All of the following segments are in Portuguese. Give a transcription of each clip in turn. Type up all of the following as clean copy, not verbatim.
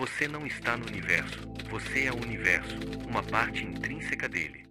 Você não está no universo, você é o universo, uma parte intrínseca dele.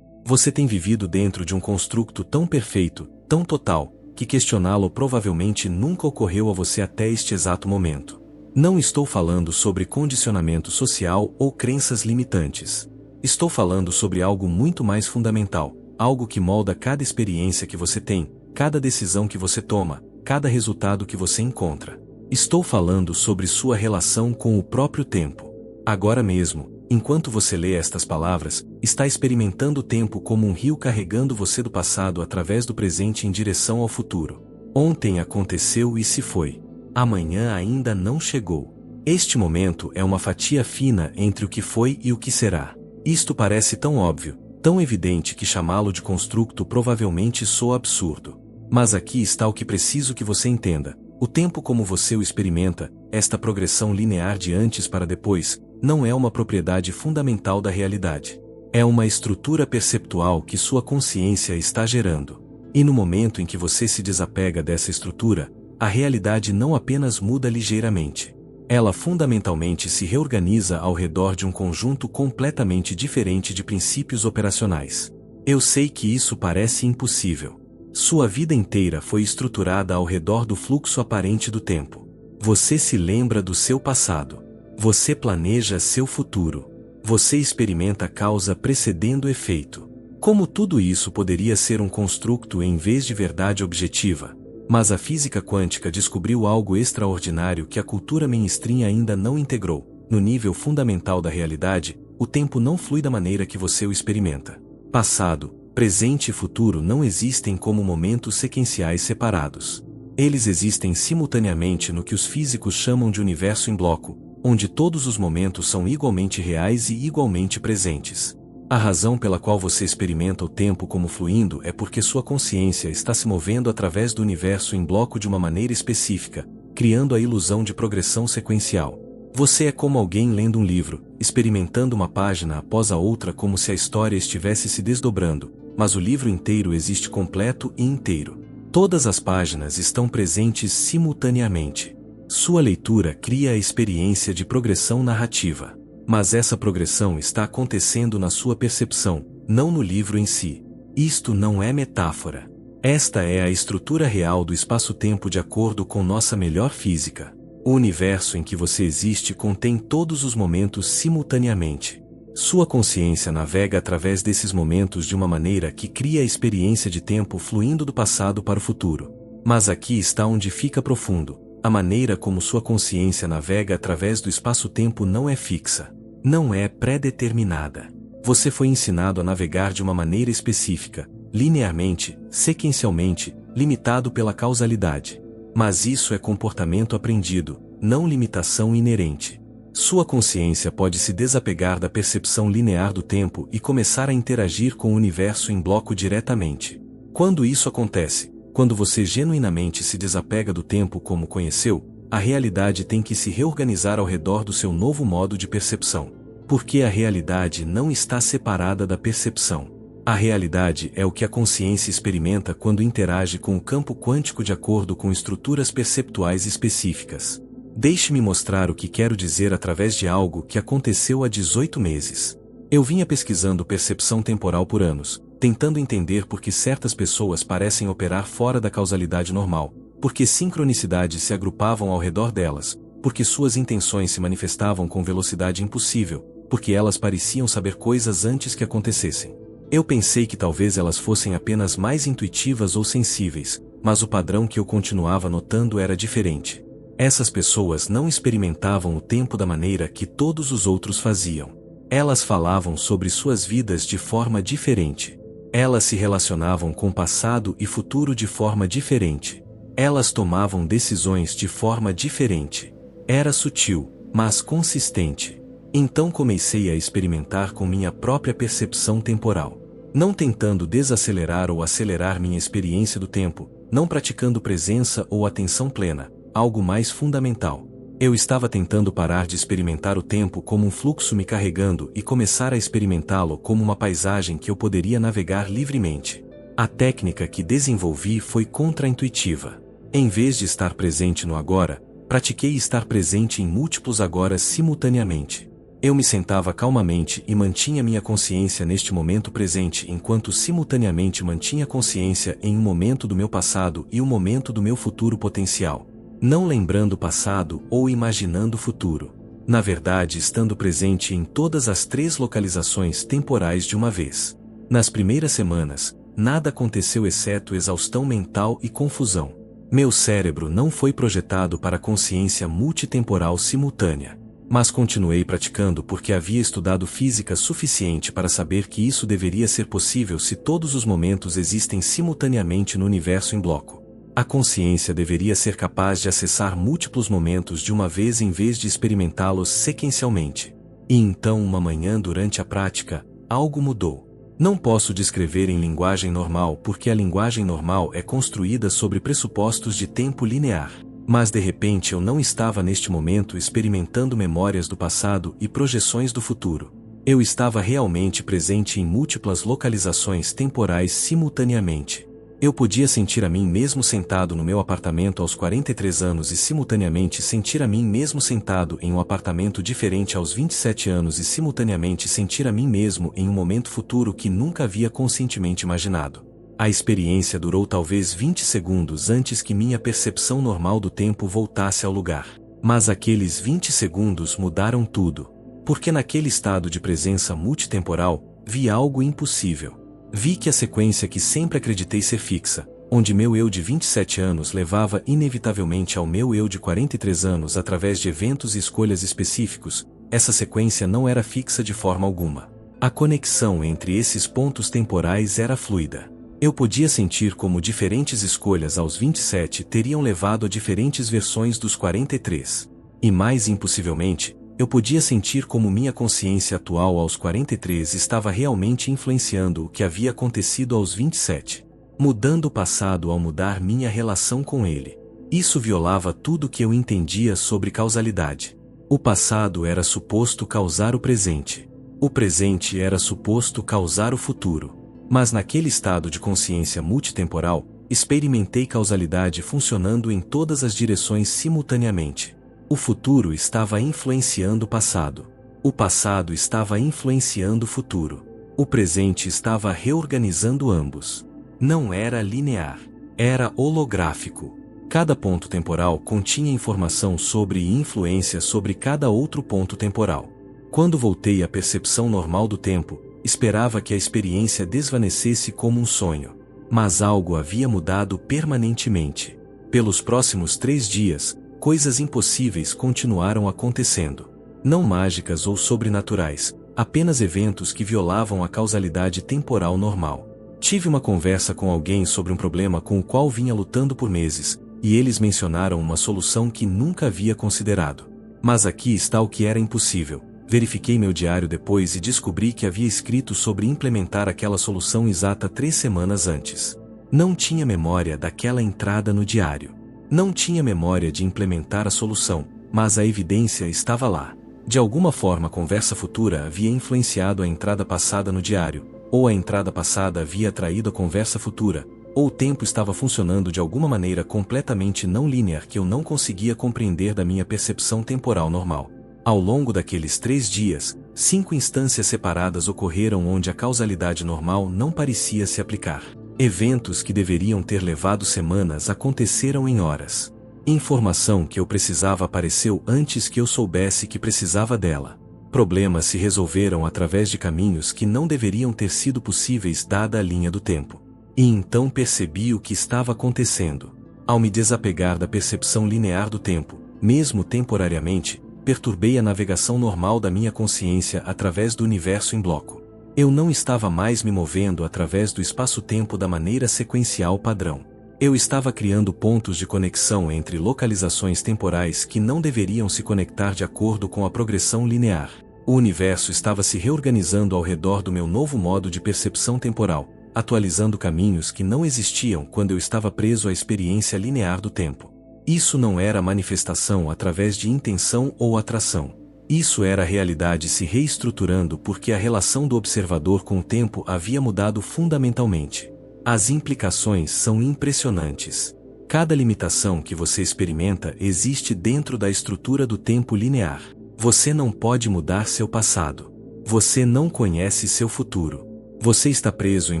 Você tem vivido dentro de um construto tão perfeito, tão total, que questioná-lo provavelmente nunca ocorreu a você até este exato momento. Não estou falando sobre condicionamento social ou crenças limitantes. Estou falando sobre algo muito mais fundamental, algo que molda cada experiência que você tem, cada decisão que você toma, cada resultado que você encontra. Estou falando sobre sua relação com o próprio tempo. Agora mesmo, enquanto você lê estas palavras, está experimentando o tempo como um rio carregando você do passado através do presente em direção ao futuro. Ontem aconteceu e se foi. Amanhã ainda não chegou. Este momento é uma fatia fina entre o que foi e o que será. Isto parece tão óbvio, tão evidente que chamá-lo de construto provavelmente soa absurdo. Mas aqui está o que preciso que você entenda. O tempo como você o experimenta, esta progressão linear de antes para depois, não é uma propriedade fundamental da realidade. É uma estrutura perceptual que sua consciência está gerando. E no momento em que você se desapega dessa estrutura, a realidade não apenas muda ligeiramente. Ela fundamentalmente se reorganiza ao redor de um conjunto completamente diferente de princípios operacionais. Eu sei que isso parece impossível. Sua vida inteira foi estruturada ao redor do fluxo aparente do tempo. Você se lembra do seu passado. Você planeja seu futuro. Você experimenta causa precedendo efeito. Como tudo isso poderia ser um construto em vez de verdade objetiva? Mas a física quântica descobriu algo extraordinário que a cultura mainstream ainda não integrou. No nível fundamental da realidade, o tempo não flui da maneira que você o experimenta. Passado, presente e futuro não existem como momentos sequenciais separados. Eles existem simultaneamente no que os físicos chamam de universo em bloco, onde todos os momentos são igualmente reais e igualmente presentes. A razão pela qual você experimenta o tempo como fluindo é porque sua consciência está se movendo através do universo em bloco de uma maneira específica, criando a ilusão de progressão sequencial. Você é como alguém lendo um livro, experimentando uma página após a outra como se a história estivesse se desdobrando, mas o livro inteiro existe completo e inteiro. Todas as páginas estão presentes simultaneamente. Sua leitura cria a experiência de progressão narrativa. Mas essa progressão está acontecendo na sua percepção, não no livro em si. Isto não é metáfora. Esta é a estrutura real do espaço-tempo de acordo com nossa melhor física. O universo em que você existe contém todos os momentos simultaneamente. Sua consciência navega através desses momentos de uma maneira que cria a experiência de tempo fluindo do passado para o futuro. Mas aqui está onde fica profundo. A maneira como sua consciência navega através do espaço-tempo não é fixa. Não é pré-determinada. Você foi ensinado a navegar de uma maneira específica, linearmente, sequencialmente, limitado pela causalidade. Mas isso é comportamento aprendido, não limitação inerente. Sua consciência pode se desapegar da percepção linear do tempo e começar a interagir com o universo em bloco diretamente. Quando isso acontece, quando você genuinamente se desapega do tempo como conheceu, a realidade tem que se reorganizar ao redor do seu novo modo de percepção. Porque a realidade não está separada da percepção. A realidade é o que a consciência experimenta quando interage com o campo quântico de acordo com estruturas perceptuais específicas. Deixe-me mostrar o que quero dizer através de algo que aconteceu há 18 meses. Eu vinha pesquisando percepção temporal por anos, tentando entender por que certas pessoas parecem operar fora da causalidade normal, porque sincronicidades se agrupavam ao redor delas, porque suas intenções se manifestavam com velocidade impossível, porque elas pareciam saber coisas antes que acontecessem. Eu pensei que talvez elas fossem apenas mais intuitivas ou sensíveis, mas o padrão que eu continuava notando era diferente. Essas pessoas não experimentavam o tempo da maneira que todos os outros faziam. Elas falavam sobre suas vidas de forma diferente. Elas se relacionavam com passado e futuro de forma diferente. Elas tomavam decisões de forma diferente. Era sutil, mas consistente. Então comecei a experimentar com minha própria percepção temporal. Não tentando desacelerar ou acelerar minha experiência do tempo, não praticando presença ou atenção plena, algo mais fundamental. Eu estava tentando parar de experimentar o tempo como um fluxo me carregando e começar a experimentá-lo como uma paisagem que eu poderia navegar livremente. A técnica que desenvolvi foi contraintuitiva. Em vez de estar presente no agora, Pratiquei estar presente em múltiplos agoras simultaneamente. Eu me sentava calmamente e mantinha minha consciência neste momento presente enquanto simultaneamente mantinha consciência em um momento do meu passado e um momento do meu futuro potencial. Não lembrando o passado ou imaginando o futuro. Na verdade, estando presente em todas as 3 localizações temporais de uma vez. Nas primeiras semanas, nada aconteceu exceto exaustão mental e confusão. Meu cérebro não foi projetado para consciência multitemporal simultânea. Mas continuei praticando porque havia estudado física suficiente para saber que isso deveria ser possível se todos os momentos existem simultaneamente no universo em bloco. A consciência deveria ser capaz de acessar múltiplos momentos de uma vez em vez de experimentá-los sequencialmente. E então, uma manhã durante a prática, algo mudou. Não posso descrever em linguagem normal porque a linguagem normal é construída sobre pressupostos de tempo linear. Mas de repente eu não estava neste momento experimentando memórias do passado e projeções do futuro. Eu estava realmente presente em múltiplas localizações temporais simultaneamente. Eu podia sentir a mim mesmo sentado no meu apartamento aos 43 anos e simultaneamente sentir a mim mesmo sentado em um apartamento diferente aos 27 anos e simultaneamente sentir a mim mesmo em um momento futuro que nunca havia conscientemente imaginado. A experiência durou talvez 20 segundos antes que minha percepção normal do tempo voltasse ao lugar. Mas aqueles 20 segundos mudaram tudo. Porque naquele estado de presença multitemporal, vi algo impossível. Vi que a sequência que sempre acreditei ser fixa, onde meu eu de 27 anos levava inevitavelmente ao meu eu de 43 anos através de eventos e escolhas específicos, essa sequência não era fixa de forma alguma. A conexão entre esses pontos temporais era fluida. Eu podia sentir como diferentes escolhas aos 27 teriam levado a diferentes versões dos 43. E mais impossivelmente, eu podia sentir como minha consciência atual aos 43 estava realmente influenciando o que havia acontecido aos 27. Mudando o passado ao mudar minha relação com ele. Isso violava tudo o que eu entendia sobre causalidade. O passado era suposto causar o presente. O presente era suposto causar o futuro. Mas naquele estado de consciência multitemporal, experimentei causalidade funcionando em todas as direções simultaneamente. O futuro estava influenciando o passado. O passado estava influenciando o futuro. O presente estava reorganizando ambos. Não era linear. Era holográfico. Cada ponto temporal continha informação sobre e influência sobre cada outro ponto temporal. Quando voltei à percepção normal do tempo, esperava que a experiência desvanecesse como um sonho. Mas algo havia mudado permanentemente. Pelos próximos 3 dias, coisas impossíveis continuaram acontecendo. Não mágicas ou sobrenaturais, apenas eventos que violavam a causalidade temporal normal. Tive uma conversa com alguém sobre um problema com o qual vinha lutando por meses, e eles mencionaram uma solução que nunca havia considerado. Mas aqui está o que era impossível. Verifiquei meu diário depois e descobri que havia escrito sobre implementar aquela solução exata 3 semanas antes. Não tinha memória daquela entrada no diário. Não tinha memória de implementar a solução, mas a evidência estava lá. De alguma forma a conversa futura havia influenciado a entrada passada no diário, ou a entrada passada havia atraído a conversa futura, ou o tempo estava funcionando de alguma maneira completamente não linear que eu não conseguia compreender da minha percepção temporal normal. Ao longo daqueles 3 dias, 5 instâncias separadas ocorreram onde a causalidade normal não parecia se aplicar. Eventos que deveriam ter levado semanas aconteceram em horas. Informação que eu precisava apareceu antes que eu soubesse que precisava dela. Problemas se resolveram através de caminhos que não deveriam ter sido possíveis dada a linha do tempo. E então percebi o que estava acontecendo. Ao me desapegar da percepção linear do tempo, mesmo temporariamente, perturbei a navegação normal da minha consciência através do universo em bloco. Eu não estava mais me movendo através do espaço-tempo da maneira sequencial padrão. Eu estava criando pontos de conexão entre localizações temporais que não deveriam se conectar de acordo com a progressão linear. O universo estava se reorganizando ao redor do meu novo modo de percepção temporal, atualizando caminhos que não existiam quando eu estava preso à experiência linear do tempo. Isso não era manifestação através de intenção ou atração. Isso era a realidade se reestruturando porque a relação do observador com o tempo havia mudado fundamentalmente. As implicações são impressionantes. Cada limitação que você experimenta existe dentro da estrutura do tempo linear. Você não pode mudar seu passado. Você não conhece seu futuro. Você está preso em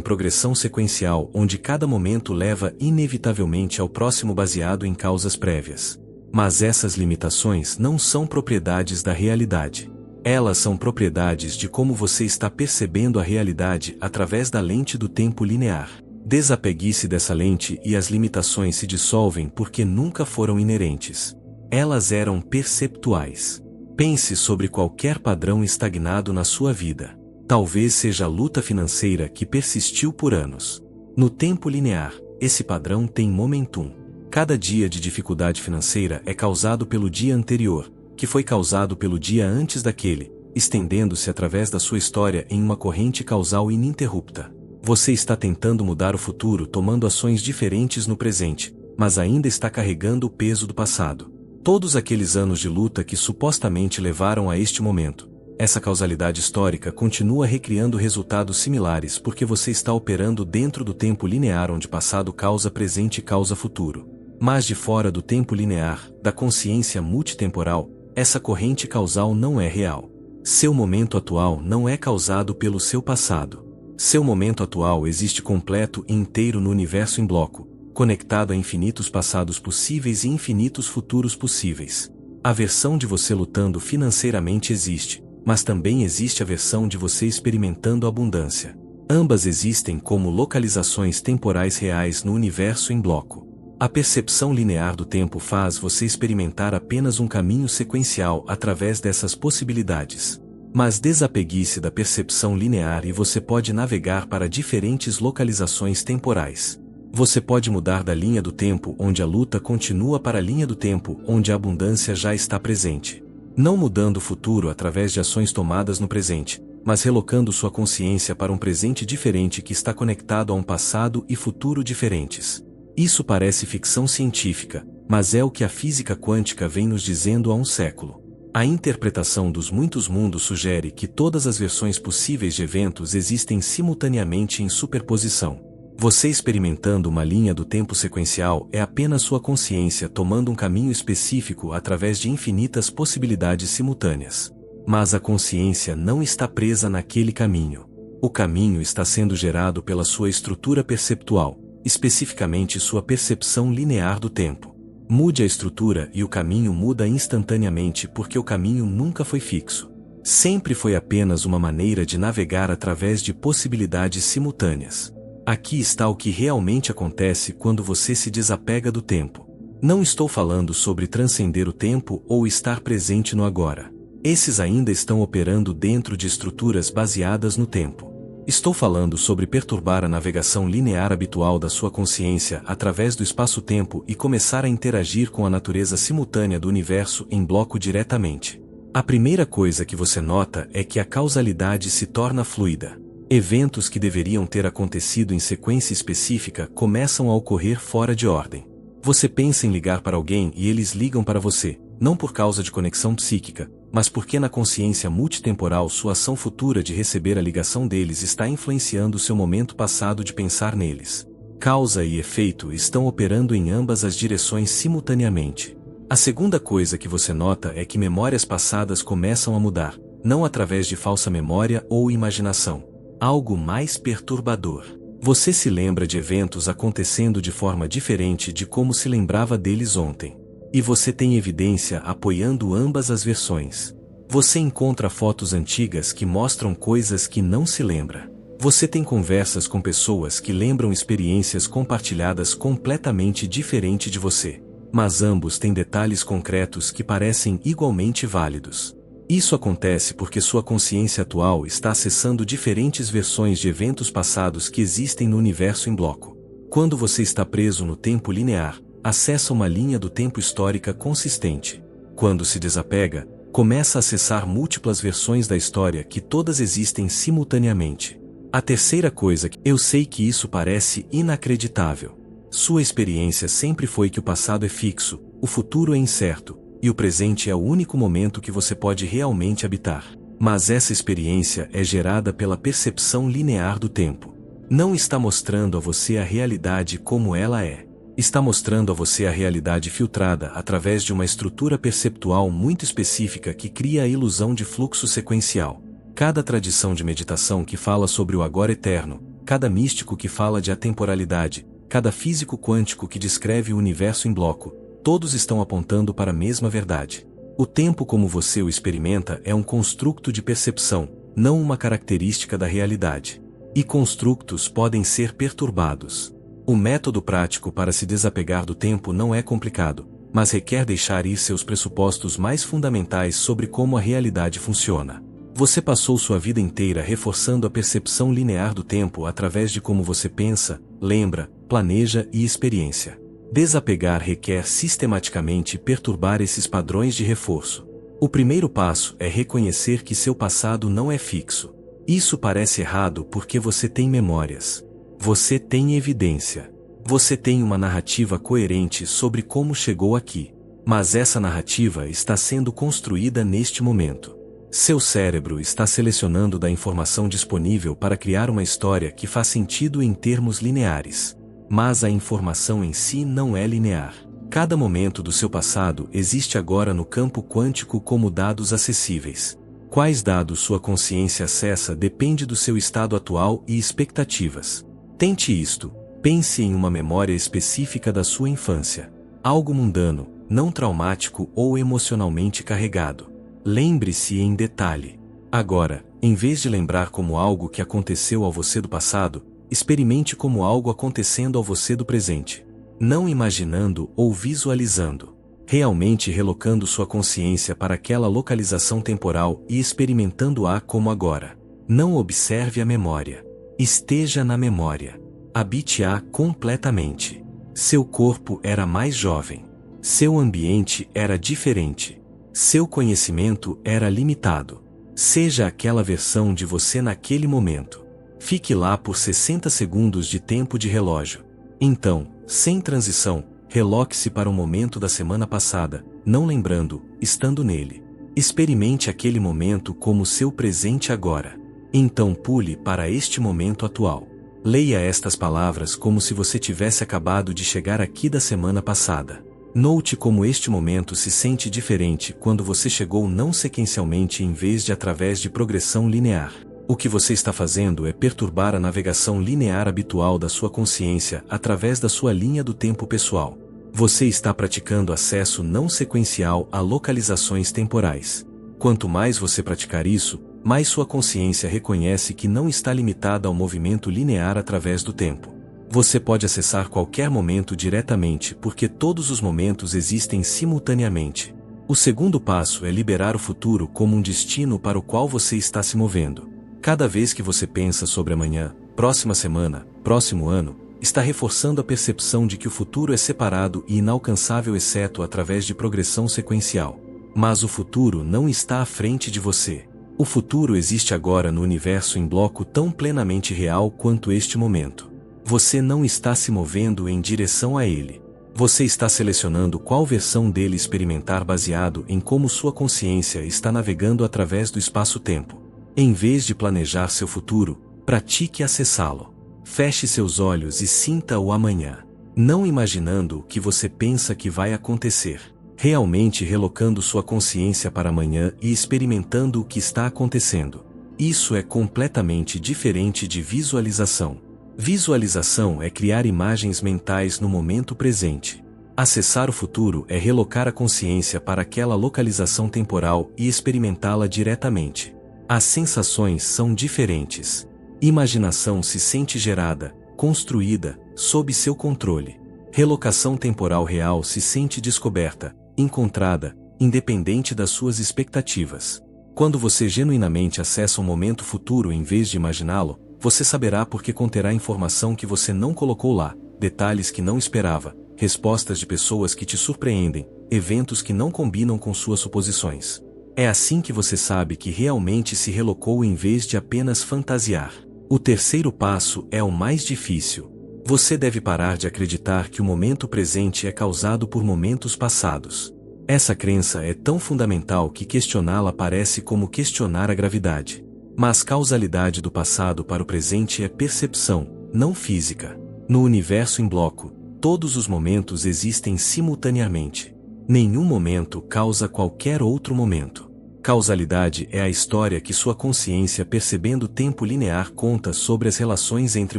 progressão sequencial onde cada momento leva inevitavelmente ao próximo baseado em causas prévias. Mas essas limitações não são propriedades da realidade. Elas são propriedades de como você está percebendo a realidade através da lente do tempo linear. Desapegue-se dessa lente e as limitações se dissolvem porque nunca foram inerentes. Elas eram perceptuais. Pense sobre qualquer padrão estagnado na sua vida. Talvez seja a luta financeira que persistiu por anos. No tempo linear, esse padrão tem momentum. Cada dia de dificuldade financeira é causado pelo dia anterior, que foi causado pelo dia antes daquele, estendendo-se através da sua história em uma corrente causal ininterrupta. Você está tentando mudar o futuro tomando ações diferentes no presente, mas ainda está carregando o peso do passado. Todos aqueles anos de luta que supostamente levaram a este momento. Essa causalidade histórica continua recriando resultados similares porque você está operando dentro do tempo linear onde passado causa presente e causa futuro. Mas de fora do tempo linear, da consciência multitemporal, essa corrente causal não é real. Seu momento atual não é causado pelo seu passado. Seu momento atual existe completo e inteiro no universo em bloco, conectado a infinitos passados possíveis e infinitos futuros possíveis. A versão de você lutando financeiramente existe, mas também existe a versão de você experimentando abundância. Ambas existem como localizações temporais reais no universo em bloco. A percepção linear do tempo faz você experimentar apenas um caminho sequencial através dessas possibilidades. Mas desapegue-se da percepção linear e você pode navegar para diferentes localizações temporais. Você pode mudar da linha do tempo onde a luta continua para a linha do tempo onde a abundância já está presente. Não mudando o futuro através de ações tomadas no presente, mas relocando sua consciência para um presente diferente que está conectado a um passado e futuro diferentes. Isso parece ficção científica, mas é o que a física quântica vem nos dizendo há um século. A interpretação dos muitos mundos sugere que todas as versões possíveis de eventos existem simultaneamente em superposição. Você experimentando uma linha do tempo sequencial é apenas sua consciência tomando um caminho específico através de infinitas possibilidades simultâneas. Mas a consciência não está presa naquele caminho. O caminho está sendo gerado pela sua estrutura perceptual, especificamente sua percepção linear do tempo. Mude a estrutura e o caminho muda instantaneamente porque o caminho nunca foi fixo. Sempre foi apenas uma maneira de navegar através de possibilidades simultâneas. Aqui está o que realmente acontece quando você se desapega do tempo. Não estou falando sobre transcender o tempo ou estar presente no agora. Esses ainda estão operando dentro de estruturas baseadas no tempo. Estou falando sobre perturbar a navegação linear habitual da sua consciência através do espaço-tempo e começar a interagir com a natureza simultânea do universo em bloco diretamente. A primeira coisa que você nota é que a causalidade se torna fluida. Eventos que deveriam ter acontecido em sequência específica começam a ocorrer fora de ordem. Você pensa em ligar para alguém e eles ligam para você, não por causa de conexão psíquica, mas porque na consciência multitemporal sua ação futura de receber a ligação deles está influenciando seu momento passado de pensar neles. Causa e efeito estão operando em ambas as direções simultaneamente. A segunda coisa que você nota é que memórias passadas começam a mudar, não através de falsa memória ou imaginação. Algo mais perturbador. Você se lembra de eventos acontecendo de forma diferente de como se lembrava deles ontem. E você tem evidência apoiando ambas as versões. Você encontra fotos antigas que mostram coisas que não se lembra. Você tem conversas com pessoas que lembram experiências compartilhadas completamente diferente de você. Mas ambos têm detalhes concretos que parecem igualmente válidos. Isso acontece porque sua consciência atual está acessando diferentes versões de eventos passados que existem no universo em bloco. Quando você está preso no tempo linear, acessa uma linha do tempo histórica consistente. Quando se desapega, começa a acessar múltiplas versões da história que todas existem simultaneamente. A terceira coisa que eu sei que isso parece inacreditável. Sua experiência sempre foi que o passado é fixo, o futuro é incerto, e o presente é o único momento que você pode realmente habitar. Mas essa experiência é gerada pela percepção linear do tempo. Não está mostrando a você a realidade como ela é. Está mostrando a você a realidade filtrada através de uma estrutura perceptual muito específica que cria a ilusão de fluxo sequencial. Cada tradição de meditação que fala sobre o agora eterno, cada místico que fala de atemporalidade, cada físico quântico que descreve o universo em bloco, todos estão apontando para a mesma verdade. O tempo como você o experimenta é um construto de percepção, não uma característica da realidade. E construtos podem ser perturbados. O método prático para se desapegar do tempo não é complicado, mas requer deixar ir seus pressupostos mais fundamentais sobre como a realidade funciona. Você passou sua vida inteira reforçando a percepção linear do tempo através de como você pensa, lembra, planeja e experiencia. Desapegar requer sistematicamente perturbar esses padrões de reforço. O primeiro passo é reconhecer que seu passado não é fixo. Isso parece errado porque você tem memórias. Você tem evidência. Você tem uma narrativa coerente sobre como chegou aqui. Mas essa narrativa está sendo construída neste momento. Seu cérebro está selecionando da informação disponível para criar uma história que faz sentido em termos lineares. Mas a informação em si não é linear. Cada momento do seu passado existe agora no campo quântico como dados acessíveis. Quais dados sua consciência acessa depende do seu estado atual e expectativas. Tente isto. Pense em uma memória específica da sua infância. Algo mundano, não traumático ou emocionalmente carregado. Lembre-se em detalhe. Agora, em vez de lembrar como algo que aconteceu ao você do passado, experimente como algo acontecendo ao você do presente. Não imaginando ou visualizando. Realmente relocando sua consciência para aquela localização temporal e experimentando-a como agora. Não observe a memória. Esteja na memória. Habite-a completamente. Seu corpo era mais jovem. Seu ambiente era diferente. Seu conhecimento era limitado. Seja aquela versão de você naquele momento. Fique lá por 60 segundos de tempo de relógio. Então, sem transição, reloque-se para o momento da semana passada, não lembrando, estando nele. Experimente aquele momento como seu presente agora. Então pule para este momento atual. Leia estas palavras como se você tivesse acabado de chegar aqui da semana passada. Note como este momento se sente diferente quando você chegou não sequencialmente em vez de através de progressão linear. O que você está fazendo é perturbar a navegação linear habitual da sua consciência através da sua linha do tempo pessoal. Você está praticando acesso não sequencial a localizações temporais. Quanto mais você praticar isso, mais sua consciência reconhece que não está limitada ao movimento linear através do tempo. Você pode acessar qualquer momento diretamente porque todos os momentos existem simultaneamente. O segundo passo é liberar o futuro como um destino para o qual você está se movendo. Cada vez que você pensa sobre amanhã, próxima semana, próximo ano, está reforçando a percepção de que o futuro é separado e inalcançável exceto através de progressão sequencial. Mas o futuro não está à frente de você. O futuro existe agora no universo em bloco tão plenamente real quanto este momento. Você não está se movendo em direção a ele. Você está selecionando qual versão dele experimentar baseado em como sua consciência está navegando através do espaço-tempo. Em vez de planejar seu futuro, pratique acessá-lo. Feche seus olhos e sinta o amanhã. Não imaginando o que você pensa que vai acontecer. Realmente relocando sua consciência para amanhã e experimentando o que está acontecendo. Isso é completamente diferente de visualização. Visualização é criar imagens mentais no momento presente. Acessar o futuro é relocar a consciência para aquela localização temporal e experimentá-la diretamente. As sensações são diferentes. Imaginação se sente gerada, construída, sob seu controle. Relocação temporal real se sente descoberta, encontrada, independente das suas expectativas. Quando você genuinamente acessa um momento futuro em vez de imaginá-lo, você saberá porque conterá informação que você não colocou lá, detalhes que não esperava, respostas de pessoas que te surpreendem, eventos que não combinam com suas suposições. É assim que você sabe que realmente se relocou em vez de apenas fantasiar. O terceiro passo é o mais difícil. Você deve parar de acreditar que o momento presente é causado por momentos passados. Essa crença é tão fundamental que questioná-la parece como questionar a gravidade. Mas causalidade do passado para o presente é percepção, não física. No universo em bloco, Todos os momentos existem simultaneamente. Nenhum momento causa qualquer outro momento. Causalidade é a história que sua consciência, percebendo tempo linear, conta sobre as relações entre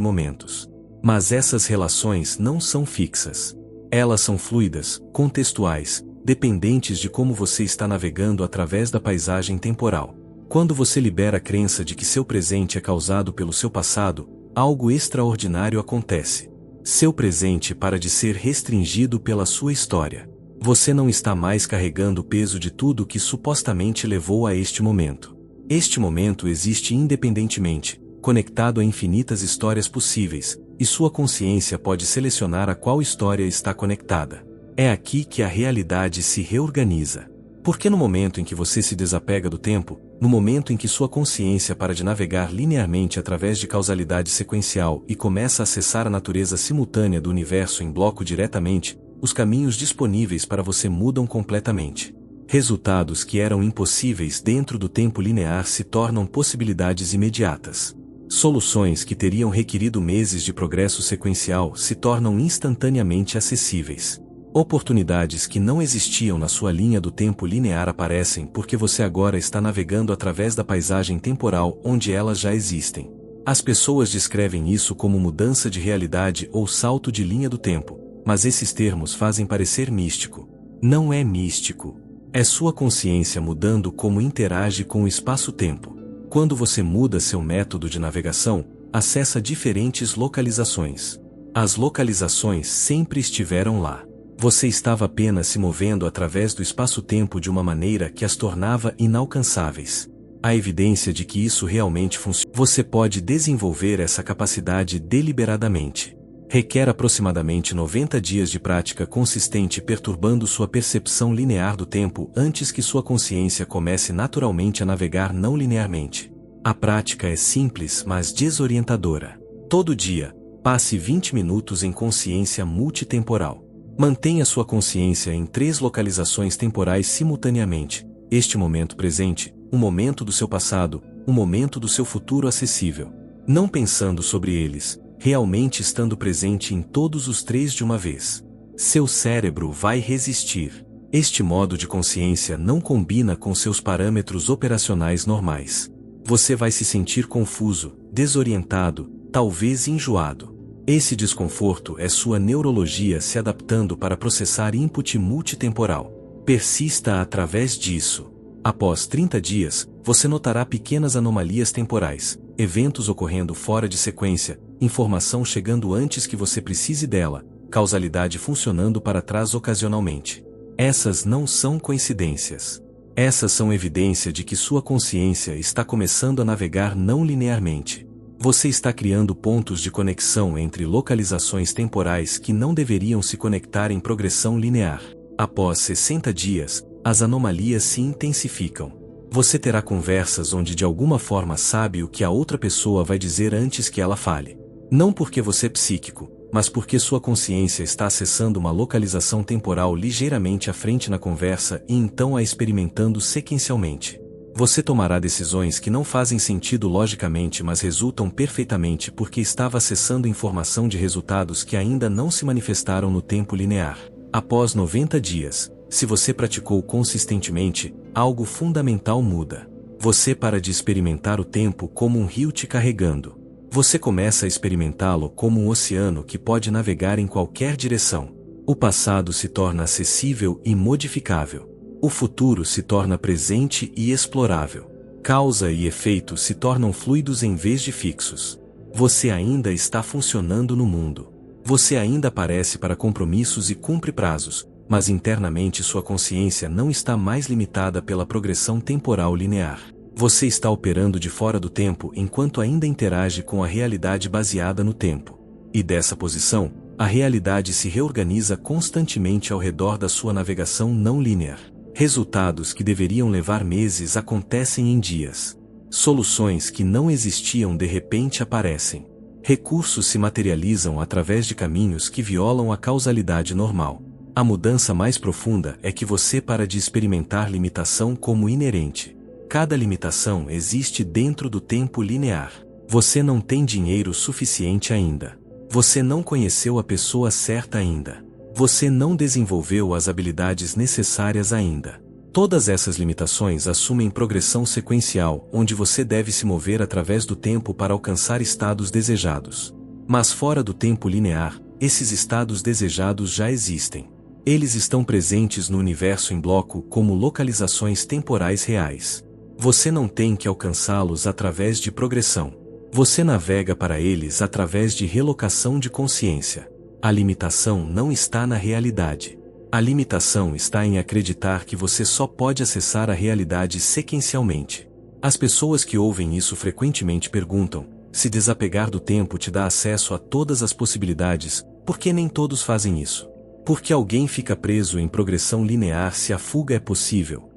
momentos. Mas essas relações não são fixas. Elas são fluidas, contextuais, dependentes de como você está navegando através da paisagem temporal. Quando você libera a crença de que seu presente é causado pelo seu passado, algo extraordinário acontece. Seu presente para de ser restringido pela sua história. Você não está mais carregando o peso de tudo que supostamente levou a este momento. Este momento existe independentemente, conectado a infinitas histórias possíveis, e sua consciência pode selecionar a qual história está conectada. É aqui que a realidade se reorganiza. Porque no momento em que você se desapega do tempo, no momento em que sua consciência para de navegar linearmente através de causalidade sequencial e começa a acessar a natureza simultânea do universo em bloco diretamente, os caminhos disponíveis para você mudam completamente. Resultados que eram impossíveis dentro do tempo linear se tornam possibilidades imediatas. Soluções que teriam requerido meses de progresso sequencial se tornam instantaneamente acessíveis. Oportunidades que não existiam na sua linha do tempo linear aparecem porque você agora está navegando através da paisagem temporal onde elas já existem. As pessoas descrevem isso como mudança de realidade ou salto de linha do tempo, mas esses termos fazem parecer místico. Não é místico. É sua consciência mudando como interage com o espaço-tempo. Quando você muda seu método de navegação, acessa diferentes localizações. As localizações sempre estiveram lá. Você estava apenas se movendo através do espaço-tempo de uma maneira que as tornava inalcançáveis. A evidência de que isso realmente funciona. Você pode desenvolver essa capacidade deliberadamente. Requer aproximadamente 90 dias de prática consistente perturbando sua percepção linear do tempo antes que sua consciência comece naturalmente a navegar não linearmente. A prática é simples, mas desorientadora. Todo dia, passe 20 minutos em consciência multitemporal. Mantenha sua consciência em 3 localizações temporais simultaneamente: este momento presente, um momento do seu passado, um momento do seu futuro acessível. Não pensando sobre eles, realmente estando presente em todos os 3 de uma vez. Seu cérebro vai resistir. Este modo de consciência não combina com seus parâmetros operacionais normais. Você vai se sentir confuso, desorientado, talvez enjoado. Esse desconforto é sua neurologia se adaptando para processar input multitemporal. Persista através disso. Após 30 dias, você notará pequenas anomalias temporais, eventos ocorrendo fora de sequência, informação chegando antes que você precise dela, causalidade funcionando para trás ocasionalmente. Essas não são coincidências. Essas são evidência de que sua consciência está começando a navegar não linearmente. Você está criando pontos de conexão entre localizações temporais que não deveriam se conectar em progressão linear. Após 60 dias, as anomalias se intensificam. Você terá conversas onde de alguma forma sabe o que a outra pessoa vai dizer antes que ela fale. Não porque você é psíquico, mas porque sua consciência está acessando uma localização temporal ligeiramente à frente na conversa e então a experimentando sequencialmente. Você tomará decisões que não fazem sentido logicamente, mas resultam perfeitamente porque estava acessando informação de resultados que ainda não se manifestaram no tempo linear. Após 90 dias, se você praticou consistentemente, algo fundamental muda. Você para de experimentar o tempo como um rio te carregando. Você começa a experimentá-lo como um oceano que pode navegar em qualquer direção. O passado se torna acessível e modificável. O futuro se torna presente e explorável. Causa e efeito se tornam fluidos em vez de fixos. Você ainda está funcionando no mundo. Você ainda aparece para compromissos e cumpre prazos, mas internamente sua consciência não está mais limitada pela progressão temporal linear. Você está operando de fora do tempo enquanto ainda interage com a realidade baseada no tempo. E dessa posição, a realidade se reorganiza constantemente ao redor da sua navegação não linear. Resultados que deveriam levar meses acontecem em dias. Soluções que não existiam de repente aparecem. Recursos se materializam através de caminhos que violam a causalidade normal. A mudança mais profunda é que você para de experimentar limitação como inerente. Cada limitação existe dentro do tempo linear. Você não tem dinheiro suficiente ainda. Você não conheceu a pessoa certa ainda. Você não desenvolveu as habilidades necessárias ainda. Todas essas limitações assumem progressão sequencial, onde você deve se mover através do tempo para alcançar estados desejados. Mas fora do tempo linear, esses estados desejados já existem. Eles estão presentes no universo em bloco como localizações temporais reais. Você não tem que alcançá-los através de progressão. Você navega para eles através de relocação de consciência. A limitação não está na realidade. A limitação está em acreditar que você só pode acessar a realidade sequencialmente. As pessoas que ouvem isso frequentemente perguntam: se desapegar do tempo te dá acesso a todas as possibilidades, por que nem todos fazem isso? Por que alguém fica preso em progressão linear se a fuga é possível?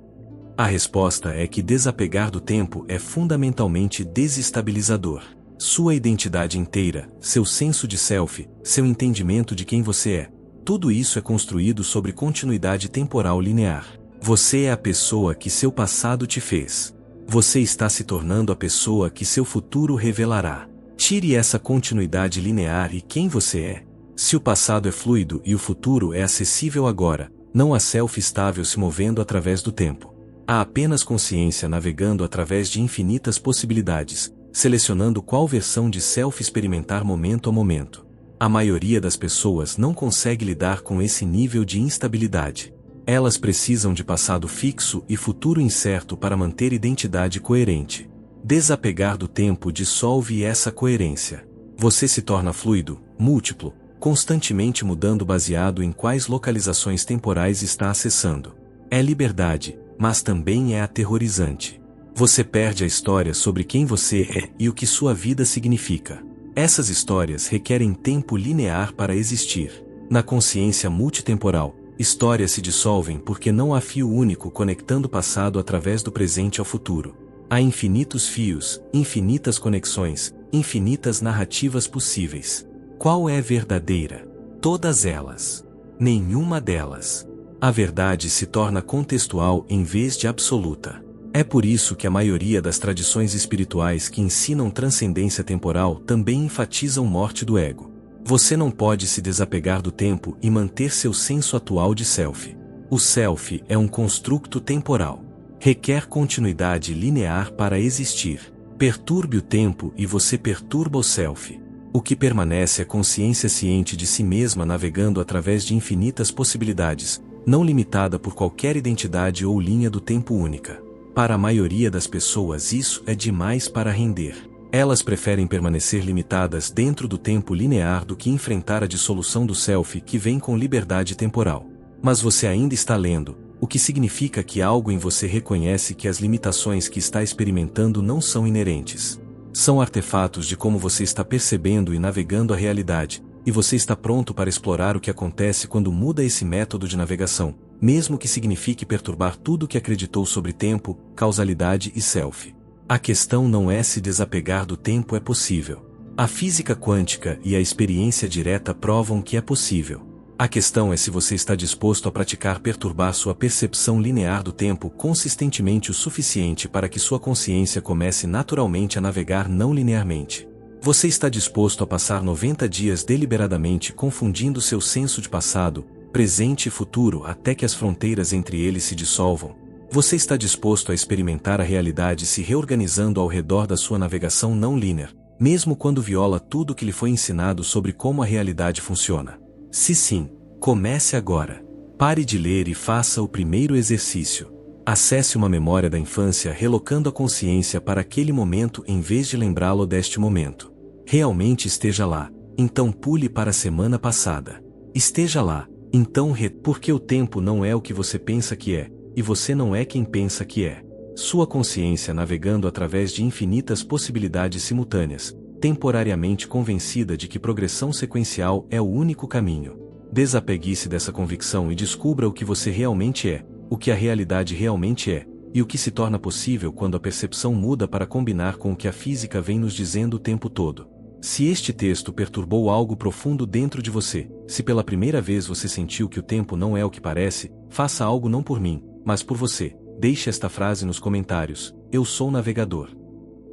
A resposta é que desapegar do tempo é fundamentalmente desestabilizador. Sua identidade inteira, seu senso de self, seu entendimento de quem você é, tudo isso é construído sobre continuidade temporal linear. Você é a pessoa que seu passado te fez. Você está se tornando a pessoa que seu futuro revelará. Tire essa continuidade linear e quem você é. Se o passado é fluido e o futuro é acessível agora, não há self estável se movendo através do tempo. Há apenas consciência navegando através de infinitas possibilidades, selecionando qual versão de self experimentar momento a momento. A maioria das pessoas não consegue lidar com esse nível de instabilidade. Elas precisam de passado fixo e futuro incerto para manter identidade coerente. Desapegar do tempo dissolve essa coerência. Você se torna fluido, múltiplo, constantemente mudando baseado em quais localizações temporais está acessando. É liberdade, mas também é aterrorizante. Você perde a história sobre quem você é e o que sua vida significa. Essas histórias requerem tempo linear para existir. Na consciência multitemporal, histórias se dissolvem porque não há fio único conectando o passado através do presente ao futuro. Há infinitos fios, infinitas conexões, infinitas narrativas possíveis. Qual é verdadeira? Todas elas. Nenhuma delas. A verdade se torna contextual em vez de absoluta. É por isso que a maioria das tradições espirituais que ensinam transcendência temporal também enfatizam morte do ego. Você não pode se desapegar do tempo e manter seu senso atual de self. O self é um construto temporal. Requer continuidade linear para existir. Perturbe o tempo e você perturba o self. O que permanece é consciência ciente de si mesma navegando através de infinitas possibilidades, não limitada por qualquer identidade ou linha do tempo única. Para a maioria das pessoas isso é demais para render. Elas preferem permanecer limitadas dentro do tempo linear do que enfrentar a dissolução do self que vem com liberdade temporal. Mas você ainda está lendo, o que significa que algo em você reconhece que as limitações que está experimentando não são inerentes. São artefatos de como você está percebendo e navegando a realidade, e você está pronto para explorar o que acontece quando muda esse método de navegação, mesmo que signifique perturbar tudo o que acreditou sobre tempo, causalidade e self. A questão não é se desapegar do tempo é possível. A física quântica e a experiência direta provam que é possível. A questão é se você está disposto a praticar perturbar sua percepção linear do tempo consistentemente o suficiente para que sua consciência comece naturalmente a navegar não linearmente. Você está disposto a passar 90 dias deliberadamente confundindo seu senso de passado, presente e futuro até que as fronteiras entre eles se dissolvam? Você está disposto a experimentar a realidade se reorganizando ao redor da sua navegação não linear, mesmo quando viola tudo o que lhe foi ensinado sobre como a realidade funciona? Se sim, comece agora. Pare de ler e faça o primeiro exercício. Acesse uma memória da infância relocando a consciência para aquele momento em vez de lembrá-lo deste momento. Realmente esteja lá, então pule para a semana passada. Esteja lá, então porque o tempo não é o que você pensa que é, e você não é quem pensa que é. Sua consciência navegando através de infinitas possibilidades simultâneas, temporariamente convencida de que progressão sequencial é o único caminho. Desapegue-se dessa convicção e descubra o que você realmente é, o que a realidade realmente é, e o que se torna possível quando a percepção muda para combinar com o que a física vem nos dizendo o tempo todo. Se este texto perturbou algo profundo dentro de você, se pela primeira vez você sentiu que o tempo não é o que parece, faça algo não por mim, mas por você. Deixe esta frase nos comentários: eu sou navegador.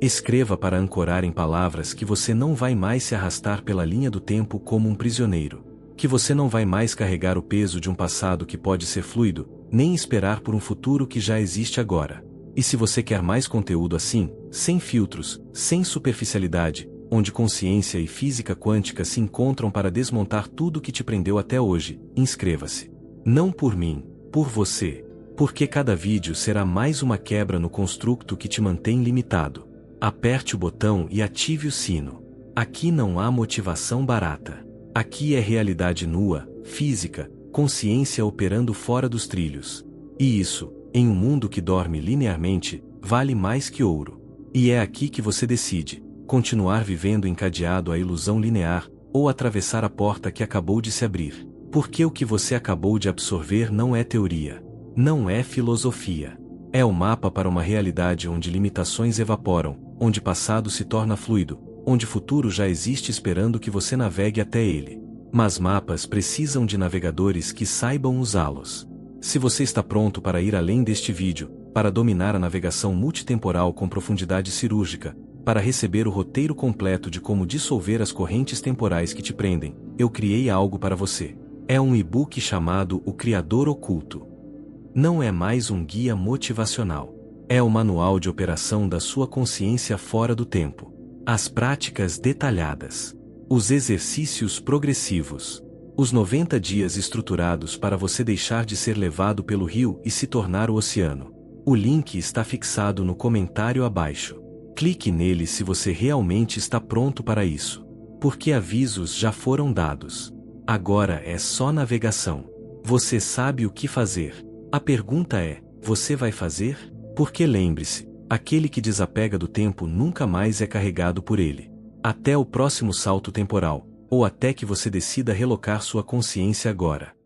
Escreva para ancorar em palavras que você não vai mais se arrastar pela linha do tempo como um prisioneiro. Que você não vai mais carregar o peso de um passado que pode ser fluido, nem esperar por um futuro que já existe agora. E se você quer mais conteúdo assim, sem filtros, sem superficialidade, onde consciência e física quântica se encontram para desmontar tudo que te prendeu até hoje, inscreva-se. Não por mim, por você. Porque cada vídeo será mais uma quebra no construto que te mantém limitado. Aperte o botão e ative o sino. Aqui não há motivação barata. Aqui é realidade nua, física, consciência operando fora dos trilhos. E isso, em um mundo que dorme linearmente, vale mais que ouro. E é aqui que você decide: continuar vivendo encadeado à ilusão linear, ou atravessar a porta que acabou de se abrir. Porque o que você acabou de absorver não é teoria. Não é filosofia. É o mapa para uma realidade onde limitações evaporam, onde passado se torna fluido, onde futuro já existe esperando que você navegue até ele. Mas mapas precisam de navegadores que saibam usá-los. Se você está pronto para ir além deste vídeo, para dominar a navegação multitemporal com profundidade cirúrgica, para receber o roteiro completo de como dissolver as correntes temporais que te prendem, eu criei algo para você. É um e-book chamado O Criador Oculto. Não é mais um guia motivacional. É o manual de operação da sua consciência fora do tempo. As práticas detalhadas. Os exercícios progressivos. Os 90 dias estruturados para você deixar de ser levado pelo rio e se tornar o oceano. O link está fixado no comentário abaixo. Clique nele se você realmente está pronto para isso. Porque avisos já foram dados. Agora é só navegação. Você sabe o que fazer. A pergunta é: você vai fazer? Porque lembre-se, aquele que desapega do tempo nunca mais é carregado por ele. Até o próximo salto temporal, ou até que você decida relocar sua consciência agora.